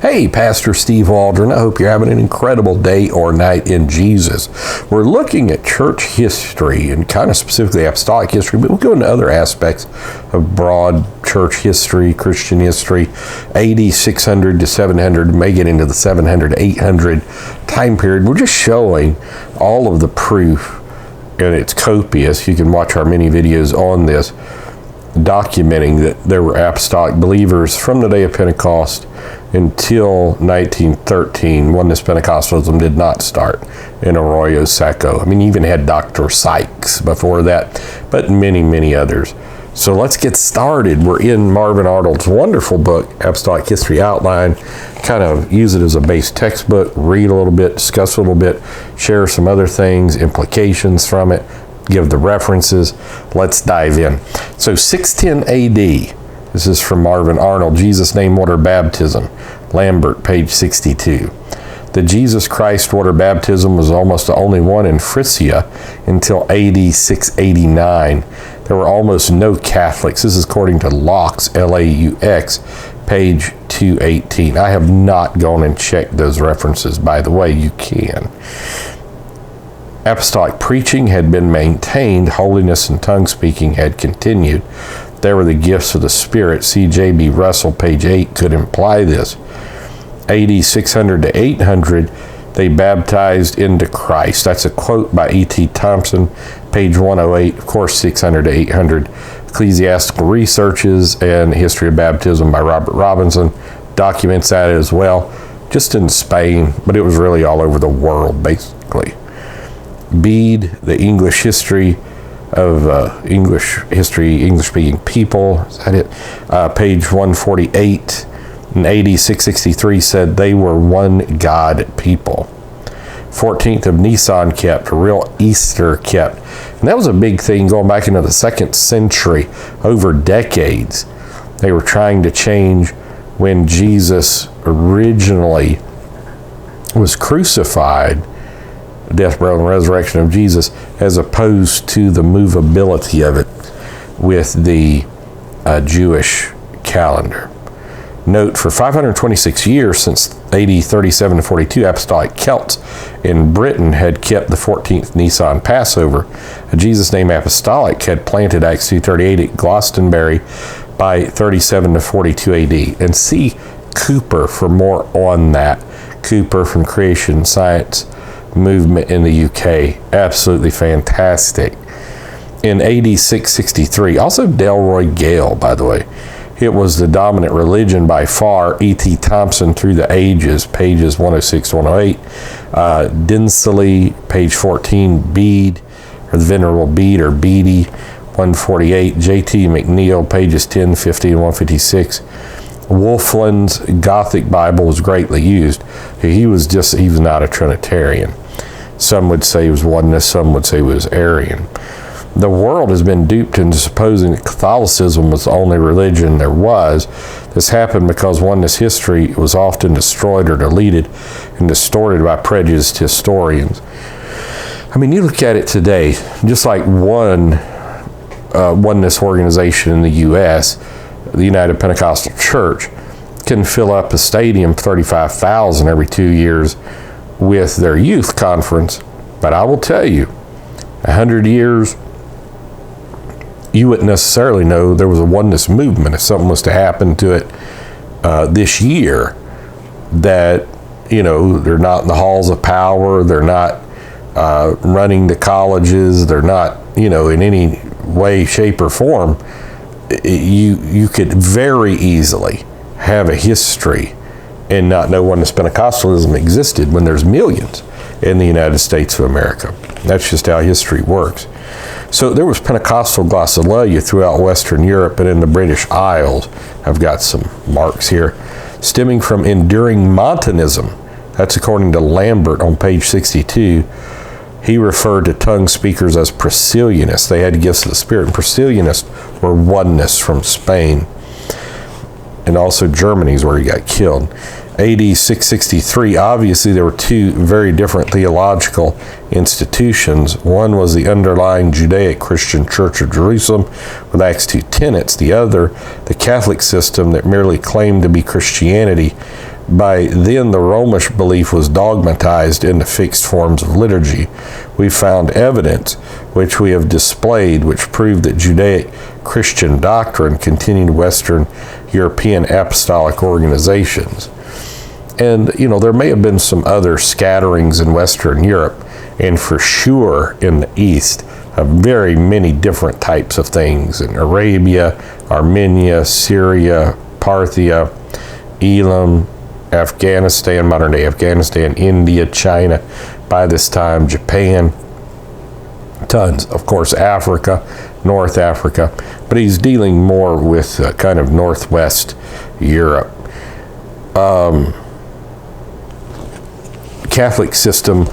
Hey, Pastor Steve Waldron. I hope you're having an incredible day or night in Jesus. We're looking at church history and kind of specifically apostolic history, but we'll go into other aspects of broad church history, Christian history, AD 600 to 700, may get into the 700 to 800 time period. We're just showing all of the proof, and it's copious. You can watch our many videos on this, documenting that there were apostolic believers from the day of Pentecost until 1913. Oneness Pentecostalism did not start in Arroyo Sacco. I mean, you even had Dr. Sykes before that, but many, many others. So let's get started. We're in Marvin Arnold's wonderful book, Apostolic History Outline. Kind of use it as a base textbook, read a little bit, discuss a little bit, share some other things, implications from it, give the references. Let's dive in. So 610 AD. This is from Marvin Arnold, Jesus Name Water Baptism, Lambert, page 62. The Jesus Christ water baptism was almost the only one in Phrygia until AD 689. There were almost no Catholics. This is according to Laux, L-A-U-X, page 218. I have not gone and checked those references. By the way, you can. Apostolic preaching had been maintained. Holiness and tongue speaking had continued. There were the gifts of the Spirit. C.J.B. Russell, page 8, could imply this. AD 600 to 800, they baptized into Christ. That's a quote by E.T. Thompson, page 108. Of course, 600 to 800. Ecclesiastical Researches and History of Baptism by Robert Robinson documents that as well. Just in Spain, but it was really all over the world, basically. Bede, the English history of English-speaking people, is that it? Page 148, in AD 663 said they were one God people. 14th of Nisan kept, a real Easter kept. And that was a big thing going back into the 2nd century, over decades. They were trying to change when Jesus originally was crucified, death, burial, and resurrection of Jesus, as opposed to the movability of it with the Jewish calendar. Note, for 526 years, since AD 37 to 42, apostolic Celts in Britain had kept the 14th Nisan Passover. A Jesus Name Apostolic had planted Acts 2:38 at Glastonbury by 37 to 42 AD. And see Cooper for more on that. Cooper from Creation Science Movement in the UK. Absolutely fantastic. In AD 663, also Delroy Gale, by the way, it was the dominant religion by far. E.T. Thompson, Through the Ages, pages 106 to 108. Dinsley, page 14. Bede, or the Venerable Bede, or Beatty, 148. J.T. McNeil, pages 10, 50, and 156. Wolfland's Gothic Bible was greatly used. He was not a Trinitarian. Some would say he was oneness, some would say he was Arian. The world has been duped into supposing that Catholicism was the only religion there was. This happened because oneness history was often destroyed or deleted and distorted by prejudiced historians. I mean, you look at it today, just like one oneness organization in the U.S., the United Pentecostal Church, can fill up a stadium 35,000 every 2 years with their youth conference. But I will tell you, 100 years, you wouldn't necessarily know there was a oneness movement if something was to happen to it this year, that, you know, they're not in the halls of power, they're not running the colleges, they're not, you know, in any way, shape, or form. You could very easily have a history and not know oneness Pentecostalism existed when there's millions in the United States of America. That's just how history works. So there was Pentecostal glossolalia throughout Western Europe and in the British Isles. I've got some marks here. Stemming from enduring Montanism. That's according to Lambert on page 62. He referred to tongue speakers as Priscillianists. They had gifts of the Spirit. And Priscillianists were oneness from Spain. And also Germany is where he got killed. AD 663, obviously there were two very different theological institutions. One was the underlying Judaic Christian Church of Jerusalem with Acts 2 tenets. The other, the Catholic system that merely claimed to be Christianity By then, the Romish belief was dogmatized into fixed forms of liturgy. We found evidence, which we have displayed, which proved that Judaic Christian doctrine continued Western European apostolic organizations. And, you know, there may have been some other scatterings in Western Europe, and for sure in the East, very many different types of things in Arabia, Armenia, Syria, Parthia, Elam, Afghanistan, modern day Afghanistan, India, China, by this time, Japan, tons. Of course, Africa, North Africa, but he's dealing more with kind of Northwest Europe. Catholic system,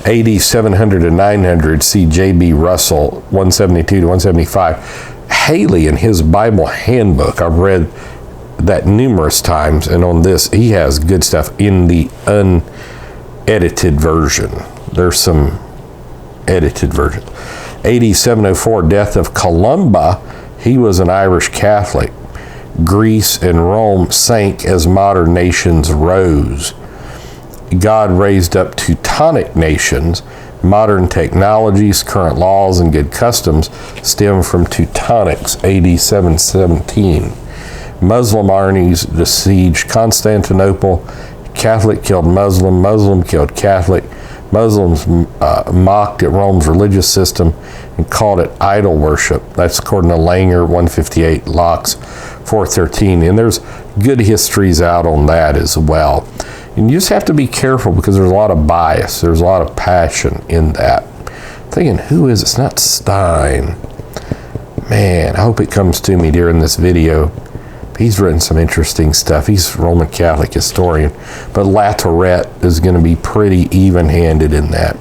AD 700 to 900, see J.B. Russell, 172 to 175. Haley, in his Bible handbook, I've read that numerous times, and on this, he has good stuff in the unedited version. There's some edited version. AD 704, death of Columba. He was an Irish Catholic. Greece and Rome sank as modern nations rose. God raised up Teutonic nations. Modern technologies, current laws, and good customs stem from Teutonics, AD 717. Muslim armies besieged Constantinople. Catholic killed Muslim. Muslim killed Catholic. Muslims mocked at Rome's religious system and called it idol worship. That's according to Langer, 158, Locke's 413. And there's good histories out on that as well. And you just have to be careful because there's a lot of bias. There's a lot of passion in that. I'm thinking, who is it? It's not Stein. Man, I hope it comes to me during this video. He's written some interesting stuff. He's a Roman Catholic historian. But Latourette is going to be pretty even-handed in that.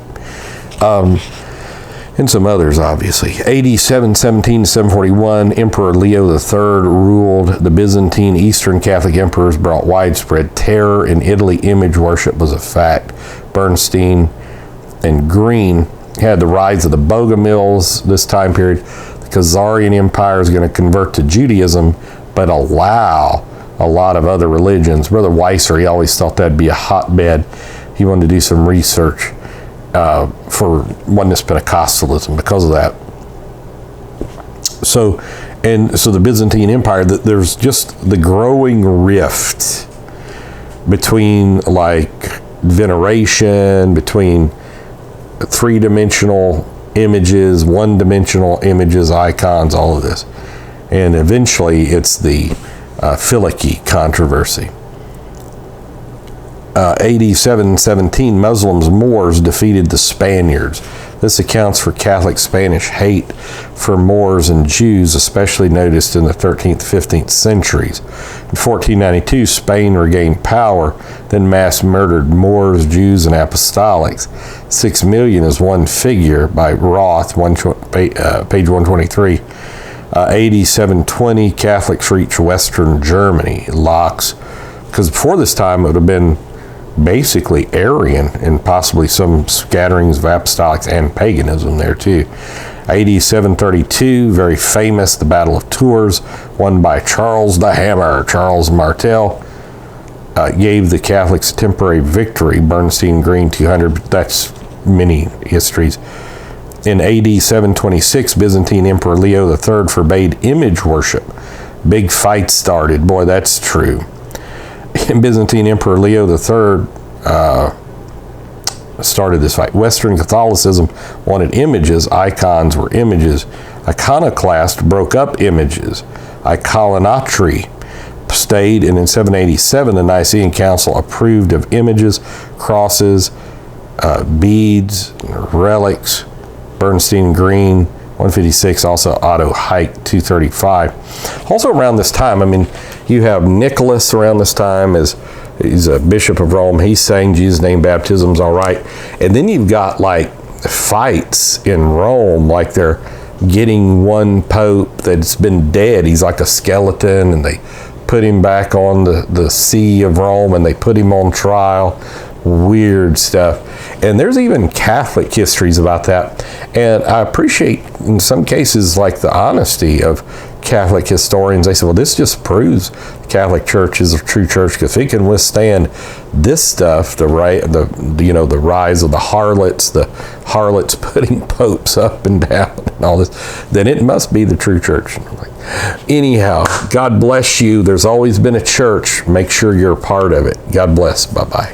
And some others, obviously. AD 717 to 741, Emperor Leo III ruled. The Byzantine Eastern Catholic emperors brought widespread terror. In Italy, image worship was a fact. Bernstein and Green had the rise of the Bogomils this time period. The Khazarian Empire is going to convert to Judaism, but allow a lot of other religions. Brother Weiser, he always thought that'd be a hotbed. He wanted to do some research for Oneness Pentecostalism because of that. So the Byzantine Empire, there's just the growing rift between like veneration, between three-dimensional images, one-dimensional images, icons, all of this. And eventually it's the Filiki controversy. AD 717, Muslims, Moors defeated the Spaniards. This accounts for Catholic Spanish hate for Moors and Jews, especially noticed in the 13th, 15th centuries. In 1492, Spain regained power, then mass murdered Moors, Jews, and Apostolics. 6 million is one figure by Roth, page 123. AD 720, Catholics reach Western Germany. Locks, because before this time it would have been basically Arian and possibly some scatterings of apostolics and paganism there too. AD 732, very famous, the Battle of Tours, won by Charles the Hammer. Charles Martel gave the Catholics a temporary victory. Bernstein, Green, 200, but that's many histories. In AD 726, Byzantine Emperor Leo III forbade image worship. Big fight started. Boy, that's true. Byzantine Emperor Leo III started this fight. Western Catholicism wanted images. Icons were images. Iconoclast broke up images. Iconolatry stayed, and in 787, the Nicene Council approved of images, crosses, beads, relics. Bernstein, Green, 156, also Otto Hike, 235. Also around this time, I mean, you have Nicholas around this time, he's a bishop of Rome. He's saying Jesus' name baptism's all right. And then you've got like fights in Rome, like they're getting one pope that's been dead. He's like a skeleton, and they put him back on the see of Rome, and they put him on trial. Weird stuff. And there's even Catholic histories about that. And I appreciate in some cases like the honesty of Catholic historians, they say, well, this just proves the Catholic Church is a true church, because if it can withstand this stuff, the rise of the harlots putting popes up and down and all this, then it must be the true church. Anyhow, God bless you. There's always been a church. Make sure you're a part of it. God bless. Bye-bye.